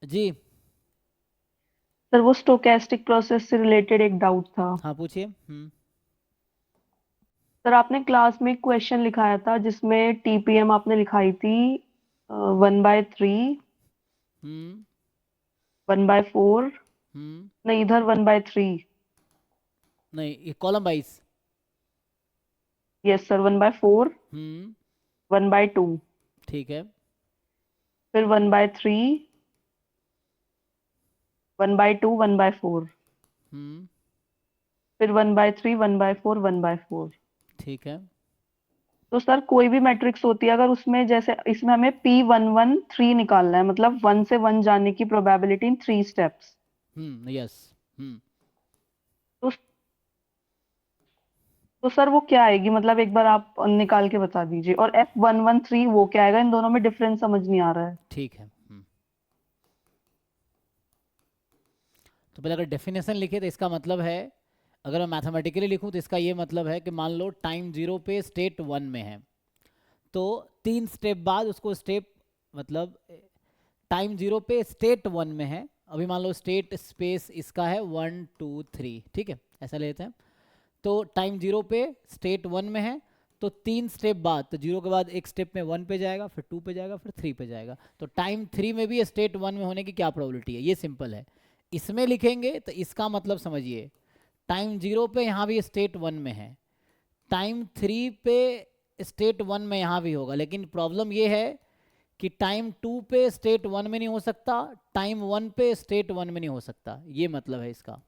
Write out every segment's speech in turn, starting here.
जी। Sir वो stochastic process से related एक डाउट था। हाँ पूछिए। सर आपने क्लास में एक क्वेश्चन लिखाया था जिसमें टीपीएम आपने लिखाई थी 1/3, हम्म 1/4। हम्म नहीं, इधर 1/3। नहीं, ये कॉलम वाइज। यस सर, 1/4, हम्म 1/2, ठीक है। फिर 1/3, 1/2, 1/4, हम्म फिर 1/3, 1/4, 1/4। ठीक है। तो सर कोई भी मैट्रिक्स होती है, अगर उसमें जैसे इसमें हमें P113 निकालना है, मतलब 1 से 1 जाने की प्रोबेबिलिटी इन 3 स्टेप्स। यस। हम्म तो सर वो क्या आएगी, मतलब एक बार आप निकाल के बता दीजिए। और F113 वो क्या आएगा, इन दोनों में डिफरेंस समझ नहीं आ रहा है। ठीक है। तो पहले अगर डेफिनेशन लिखे तो इसका मतलब है, अगर मैं मैथमेटिकली लिखूं तो इसका ये मतलब है कि मान लो टाइम जीरो पे स्टेट वन में है, तो 3 स्टेप बाद उसको स्टेप, मतलब टाइम जीरो पे स्टेट वन में है, अभी मान लो स्टेट स्पेस इसका है 1 2 3, ठीक है, ऐसा लेते हैं। तो टाइम जीरो पे स्टेट वन में है, तो 3 स्टेप बाद, तो जीरो के बाद एक स्टेप में वन पे जाएगा, फिर टू पे जाएगा, फिर थ्री पे जाएगा, तो टाइम थ्री में भी स्टेट वन में होने की क्या प्रोबेबिलिटी है, ये सिंपल है। इसमें लिखेंगे तो इसका मतलब समझिए, टाइम जीरो पे यहाँ भी स्टेट वन में है, टाइम थ्री पे स्टेट वन में यहाँ भी होगा, लेकिन प्रॉब्लम ये है कि टाइम टू पे स्टेट वन में नहीं हो सकता, टाइम वन पे स्टेट वन में नहीं हो सकता, ये मतलब है इसका।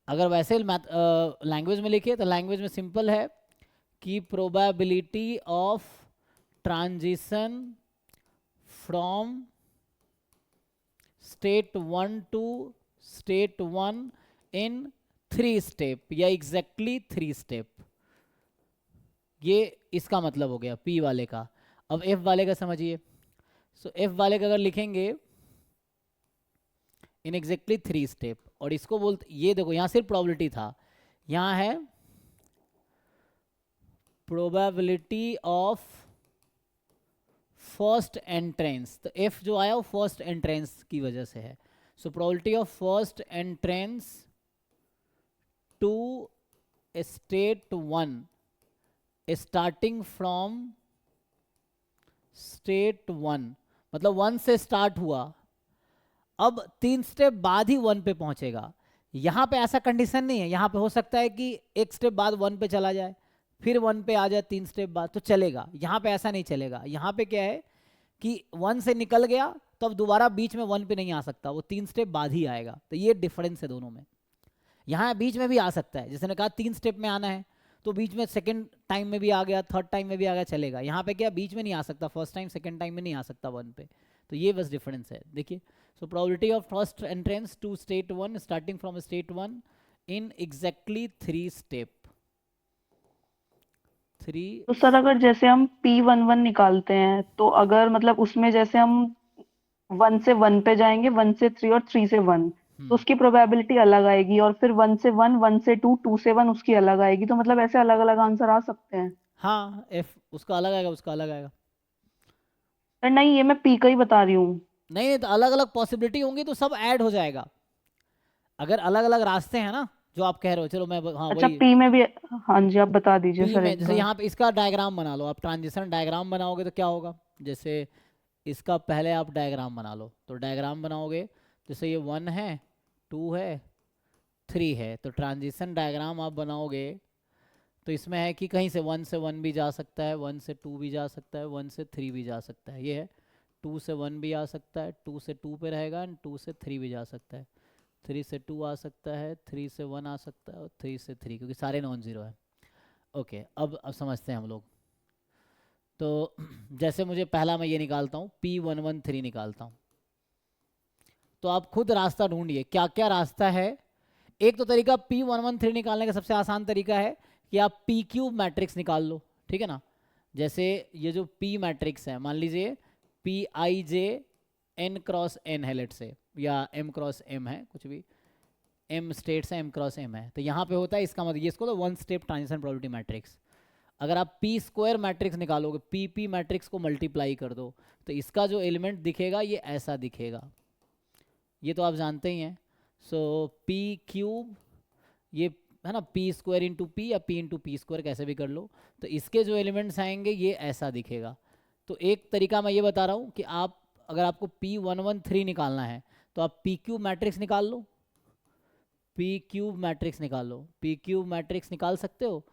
अगर वैसे लैंग्वेज में लिखे तो लैंग्वेज में सिंपल है कि probability of transition from state one two state one in 3 step या एग्जैक्टली 3 स्टेप, ये इसका मतलब हो गया पी वाले का। अब एफ वाले का समझिए। सो एफ वाले का अगर लिखेंगे इन एग्जैक्टली 3 स्टेप, और इसको बोलते, ये देखो यहाँ सिर्फ प्रोबेबिलिटी था, यहाँ है प्रोबेबिलिटी ऑफ फर्स्ट एंट्रेंस, तो एफ जो आया वो फर्स्ट एंट्रेंस की वजह से है। So probability of first entrance to state one starting from state one, मतलब वन से स्टार्ट हुआ, अब 3 स्टेप बाद ही वन पे पहुंचेगा। यहाँ पे ऐसा कंडीशन नहीं है, यहाँ पे हो सकता है कि एक स्टेप बाद वन पे चला जाए, फिर वन पे आ जाए 3 स्टेप बाद, तो चलेगा। यहाँ पे ऐसा नहीं चलेगा, यहाँ पे क्या है कि वन से निकल गया तो अब दोबारा बीच में वन पे नहीं आ सकता, वो 3 स्टेप बाद ही आएगा, तो ये डिफरेंस है दोनों में। यहाँ बीच में भी आ सकता है, जैसे ने कहा 3 स्टेप में आना है, तो बीच में सेकंड टाइम में भी आ गया, थर्ड टाइम में भी आ गया, चलेगा। यहाँ पे क्या बीच में नहीं आ सकता, फर्स्ट टाइम सेकंड टाइम में नहीं आ सकता वन पे, तो ये बस डिफरेंस है, देखिए। So probability of first entrance to state one starting from state one in exactly 3 step, three. तो सर अगर जैसे हम P11 निकालते हैं, तो अगर मतलब उसमें जैसे हम 1 से 1 पे जाएंगे, 1 से 3 और 3 से 1, तो हम्म उसकी प्रोबेबिलिटी अलग आएगी। और फिर 1 से 1, 1 से 2, 2 से 1 उसकी अलग आएगी। तो मतलब ऐसे अलग अलग आंसर आ सकते हैं। हाँ, एफ उसका अलग आएगा, उसका अलग आएगा। पर नहीं, ये मैं P का ही बता रही हूँ। नहीं नहीं, तो अलग अलग पॉसिबिलिटी होंगी तो सब ऐड हो जाएगा, अगर अलग अलग रास्ते हैं ना, जो आप कह रहे हो, चलो मैं हाँ अच्छा, वही। P में भी। हाँ जी, आप बता दीजिए पी सर में एक जैसे बार। यहाँ पे इसका डायग्राम बना लो, आप ट्रांजिशन डायग्राम बनाओगे तो क्या होगा, जैसे इसका पहले आप डायग्राम बना लो, तो डायग्राम बनाओगे, जैसे ये वन है, टू है, थ्री है, तो ट्रांजिशन डायग्राम आप बनाओगे, तो इसमें है कि कहीं से वन भी जा सकता है, वन से टू भी जा सकता है, वन से थ्री भी जा सकता है, ये है। टू से वन भी आ सकता है, टू से टू पे रहेगा, एंड टू से थ्री भी जा सकता है, थ्री से टू आ सकता है, थ्री से वन आ सकता है, और थ्री से थ्री, क्योंकि सारे नॉन जीरो है। ओके, अब समझते हैं हम लोग। तो जैसे मुझे पहला मैं ये निकालता हूँ, P113 निकालता हूँ, तो आप खुद रास्ता ढूंढिए क्या क्या रास्ता है। एक तो तरीका P113 निकालने का सबसे आसान तरीका है कि आप पी क्यूब मैट्रिक्स निकाल लो, ठीक है ना। जैसे ये जो P मैट्रिक्स है, मान लीजिए Pij n×n है, लेट से, या m×m है, कुछ भी, m स्टेट्स है, m×m है, तो यहाँ पे होता है, इसका मतलब ये, इसको तो one step transition probability matrix. अगर आप पी स्क्वायर मैट्रिक्स निकालोगे, पी पी मैट्रिक्स को मल्टीप्लाई कर दो, तो इसका जो एलिमेंट दिखेगा ये ऐसा दिखेगा, ये तो आप जानते ही हैं। सो पी क्यूब, ये है ना, पी स्क्वायर इंटू पी या पी इंटू पी स्क्वायर कैसे भी कर लो, तो इसके जो एलिमेंट्स आएंगे ये ऐसा दिखेगा। तो एक तरीका मैं ये बता रहा हूँ कि आप अगर आपको P113 निकालना है तो आप पी क्यूब मैट्रिक्स निकाल लो, पी क्यूब मैट्रिक्स निकाल लो, पी क्यूब मैट्रिक्स निकाल सकते हो,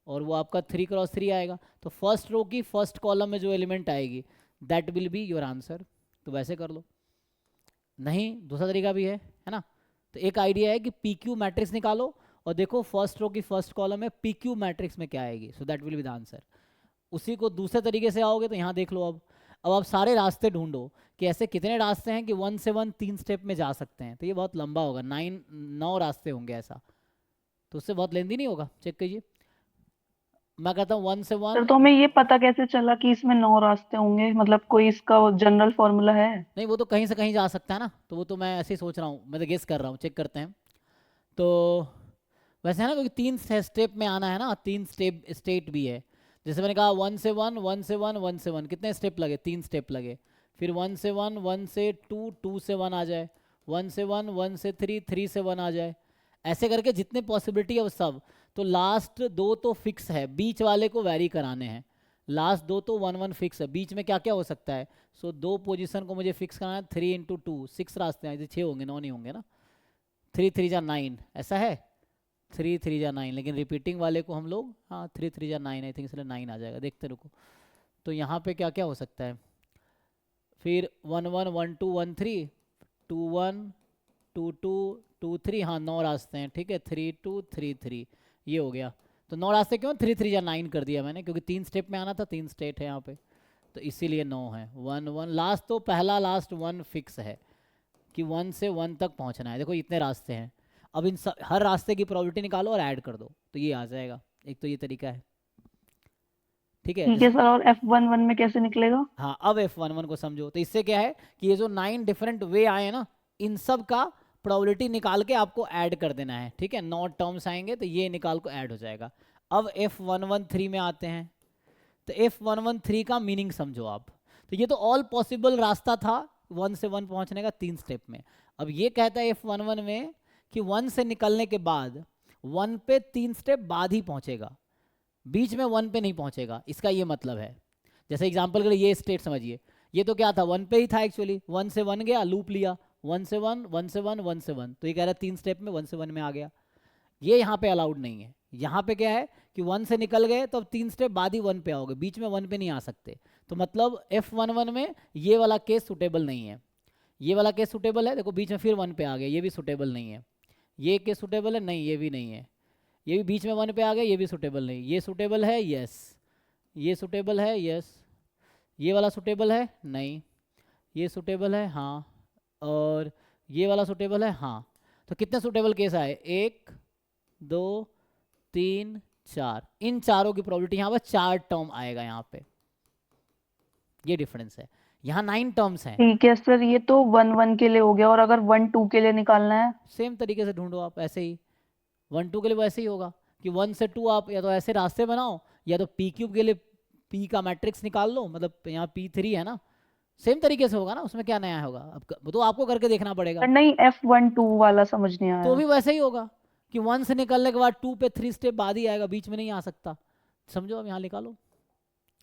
और वो आपका 3 × 3 आएगा। तो फर्स्ट रो की फर्स्ट कॉलम में जो एलिमेंट आएगी that will be your answer. तो वैसे कर लो, नहीं दूसरा तरीका भी है ना। तो एक आइडिया है कि पी क्यू मैट्रिक्स निकालो और देखो फर्स्ट रो की फर्स्ट कॉलम में पी क्यू मैट्रिक्स में क्या आएगी, so that will be the answer. उसी को दूसरे तरीके से आओगे तो यहाँ देख लो, अब आप सारे रास्ते ढूंढो कि ऐसे कितने रास्ते हैं कि 1 से 1 3 स्टेप में जा सकते हैं, तो ये बहुत लंबा होगा, 9 रास्ते होंगे ऐसा, तो उससे बहुत लेंदी नहीं होगा। चेक कीजिए, मैं कहता हूँ 1 से सर 1। तो हमें ये पता कैसे चला कि इसमें 9 रास्ते होंगे, मतलब कोई इसका जनरल फॉर्मूला है? नहीं वो तो कहीं से कहीं जा सकता है ना, तो वो तो मैं ऐसे ही सोच रहा हूँ, मैं तो गेस कर रहा हूँ, चेक करते हैं। तो वैसे है ना, क्योंकि 3 स्टेप में आना है ना, 3 स्टेप स्टेट भी है। जैसे मैंने कहा 1 से 1, 1 से 1, 1 से 1, कितने स्टेप लगे, 3 स्टेप लगे। फिर 1 से 1, 1 से 2, 2 से 1 आ जाए, 1 से 1, 1 से 3, 3 से 1 आ जाए, ऐसे करके जितने पॉसिबिलिटी है वो सब। तो लास्ट दो तो फिक्स है, बीच वाले को वैरी कराने हैं। लास्ट दो तो 1 1 फिक्स है, बीच में क्या क्या हो सकता है। सो दो पोजीशन को मुझे फिक्स कराना है, 3 × 2 6 रास्ते हैं, 6 होंगे, 9 नहीं होंगे ना, 3 3 जा 9 ऐसा है, 3 3 जा 9, लेकिन रिपीटिंग वाले को हम लोग, हाँ 3 3 जा 9 आई थिंक, इसलिए 9 आ जाएगा, देखते रुको। तो यहाँ पे क्या क्या हो सकता है, फिर 1 1 1 2 1 3, 2 1 2 2 2 3, हाँ 9 रास्ते हैं, ठीक है, 3 2 3 3, ये हो गया। तो 9 रास्ते क्यों, 3 3 जा 9 कर दिया मैंने, क्योंकि 3 स्टेप में आना था, 3 स्टेट है यहाँ पे, तो इसीलिए 9 है। 1 1 लास्ट, तो पहला लास्ट 1 फिक्स है कि 1 से 1 तक पहुँचना है। देखो इतने रास्ते हैं, अब इन हर रास्ते की प्रोबेबिलिटी निकालो और ऐड कर दो, तो ये आ जाएगा। एक तो ये तरीका है, ठीक है। ठीक है सर, और F11 में कैसे निकलेगा? हाँ अब F11 को समझो, तो इससे क्या है कि ये जो 9 डिफरेंट वे आए ना, इन सब का प्रोबेबिलिटी निकाल के आपको ऐड कर देना है, ठीक है। 9 टर्म्स आएंगे तो ये निकाल को ऐड हो जाएगा। अब F113 में आते हैं, तो F113 का मीनिंग समझो आप। तो ये तो ऑल पॉसिबल रास्ता था 1 से 1 पहुंचने का 3 स्टेप में। अब ये कहता है F11 में कि 1 से निकलने के बाद 1 पे 3 स्टेप बाद ही पहुंचेगा, बीच में 1 पे नहीं पहुंचेगा, इसका ये मतलब है। जैसे एग्जांपल के लिए ये स्टेट समझिए, ये तो क्या था 1 पे ही था एक्चुअली, 1 से 1 गया, लूप लिया, 1 से 1, 1 से 1, 1 से 1, तो ये कह रहा है 3 स्टेप में 1 से 1 में आ गया। ये यहाँ पे अलाउड नहीं है। यहाँ पे क्या है कि 1 से निकल गए तो अब 3 स्टेप बाद ही 1 पे आओगे, बीच में 1 पे नहीं आ सकते। तो मतलब F11 में ये वाला केस सुटेबल नहीं है। ये वाला केस सुटेबल है, देखो बीच में फिर 1 पे आ गया, ये भी सुटेबल नहीं है। ये केस सुटेबल है, नहीं ये भी नहीं है। ये भी बीच में 1 पे आ गया, ये भी सुटेबल नहीं। ये सुटेबल है, यस। ये सुटेबल है, यस। ये वाला सुटेबल है, नहीं। ये सुटेबल है, हाँ। और ये वाला सुटेबल है, हाँ। तो कितने सुटेबल केस आए, 1 2 3 4, इन चारों की प्रोबेबिलिटी यहाँ पर 4 टर्म आएगा यहाँ पे, ये डिफरेंस है। यहाँ 9 टर्म्स हैं। ठीक है सर, ये तो 1 1 के लिए हो गया, और अगर 1 2 के लिए निकालना है? सेम तरीके से ढूंढो आप, ऐसे ही 1 2 के लिए वैसे ही होगा कि 1 से 2 आप या तो ऐसे रास्ते बनाओ, या तो पी क्यूब के लिए पी का मैट्रिक्स निकाल लो, मतलब यहाँ P3 है ना, सेम तरीके से होगा ना, उसमें क्या नया होगा, अब वो तो आपको करके देखना सर पड़ेगा। नहीं, F12 वाला समझ नहीं तो आया। भी वैसे ही होगा कि 1 से निकलने के बाद 2 पे 3 स्टेप बाद ही आएगा, बीच में नहीं आ सकता। समझो, अब यहाँ निकालो।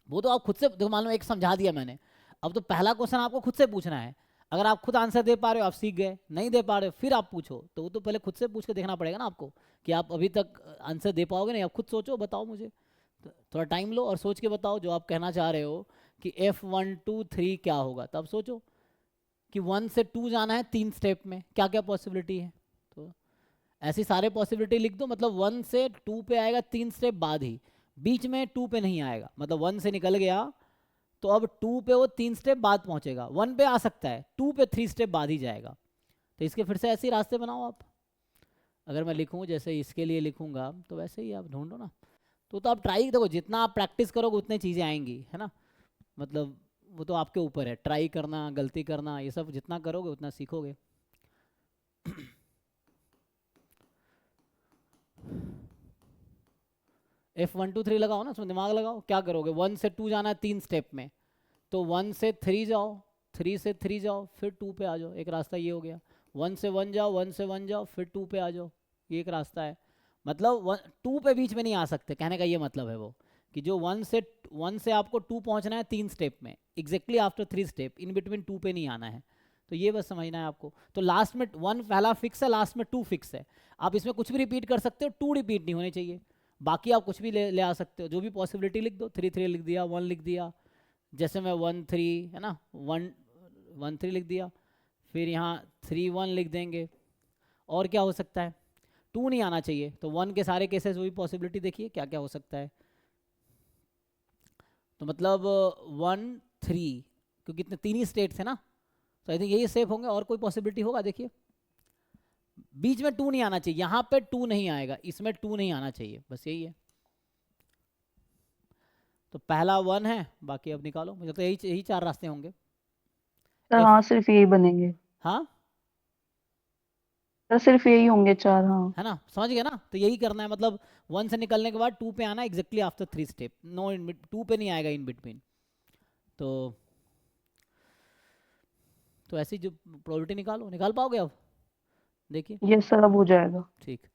वो तो आप खुद से देखो, मान लो एक समझा दिया मैंने, अब तो पहला क्वेश्चन आपको खुद से पूछना है। अगर आप खुद आंसर दे पा रहे हो आप सीख गए, नहीं दे पा रहे हो फिर आप पूछो, तो वो तो पहले खुद से पूछ के देखना पड़ेगा ना आपको कि आप अभी तक आंसर दे पाओगे नहीं। आप खुद सोचो, बताओ मुझे, तो थोड़ा टाइम लो और सोच के बताओ जो आप कहना चाह रहे हो कि F123 क्या होगा। तब सोचो कि 1 से 2 जाना है 3 स्टेप में, क्या क्या पॉसिबिलिटी है। तो ऐसी सारे पॉसिबिलिटी लिख दो, मतलब 1 से 2 पे आएगा 3 स्टेप बाद ही, बीच में 2 पे नहीं आएगा। मतलब 1 से निकल गया तो अब 2 पे वो 3 स्टेप बाद पहुंचेगा, 1 पे आ सकता है, 2 पे 3 स्टेप बाद ही जाएगा। तो इसके फिर से ऐसे ही रास्ते बनाओ आप। अगर मैं लिखूं जैसे इसके लिए लिखूंगा तो वैसे ही आप ढूंढो ना। तो आप ट्राई देखो, जितना आप प्रैक्टिस करोगे उतनी चीज़ें आएंगी, है ना। मतलब वो तो आपके ऊपर है, ट्राई करना, गलती करना, ये सब जितना करोगे उतना सीखोगे। F1 2 3 लगाओ ना, उसमें दिमाग लगाओ, क्या करोगे, 1 से 2 जाना है 3 स्टेप में, तो 1 से 3 जाओ, 3 से 3 जाओ, फिर 2 पे आ जाओ, एक रास्ता ये हो गया। 1 से 1 जाओ, 1 से 1 जाओ, फिर 2 पे आ जाओ, ये एक रास्ता है। मतलब 2 पे बीच में नहीं आ सकते, कहने का ये मतलब है वो, कि जो 1 से आपको 2 पहुंचना है 3 स्टेप में, exactly after 3 step, in between 2 पे नहीं आना है। तो ये बस समझना है आपको। तो लास्ट में 1 पहला फिक्स है, लास्ट में 2 फिक्स है। आप इसमें कुछ भी रिपीट कर सकते हो, 2 रिपीट नहीं होने चाहिए। बाकी आप कुछ भी ले आ सकते हो, जो भी पॉसिबिलिटी लिख दो, 3 3 लिख दिया, 1 लिख दिया, जैसे मैं 1 3 है ना, 1 1 3 लिख दिया, फिर यहाँ 3 1 लिख देंगे। और क्या हो सकता है, 2 नहीं आना चाहिए, तो 1 के सारे केसेस वही पॉसिबिलिटी देखिए क्या क्या हो सकता है। तो मतलब 1 3, क्योंकि इतने 3 ही स्टेट्स है ना, तो आई थिंक यही सेफ होंगे। और कोई पॉसिबिलिटी होगा देखिए, बीच में 2 नहीं आना चाहिए, यहाँ पे 2 नहीं आएगा, इसमें 2 नहीं आना चाहिए, बस यही है। तो पहला 1 है, बाकी अब निकालो, मुझे तो यही 4 रास्ते होंगे। सर एफ, हाँ सिर्फ यही बनेंगे। हाँ सर सिर्फ यही होंगे 4, हाँ। है ना, समझ गए ना, तो यही करना है, मतलब 1 से निकलने के बाद 2 पे आना एग्जैक्टली आफ्टर 3 स्टेप, नो इन 2 पे नहीं आएगा इन बिटवीन। तो ऐसी जो प्रोबेबिलिटी निकालो, निकाल पाओगे अब, देखिए। ये सर अब हो जाएगा। ठीक।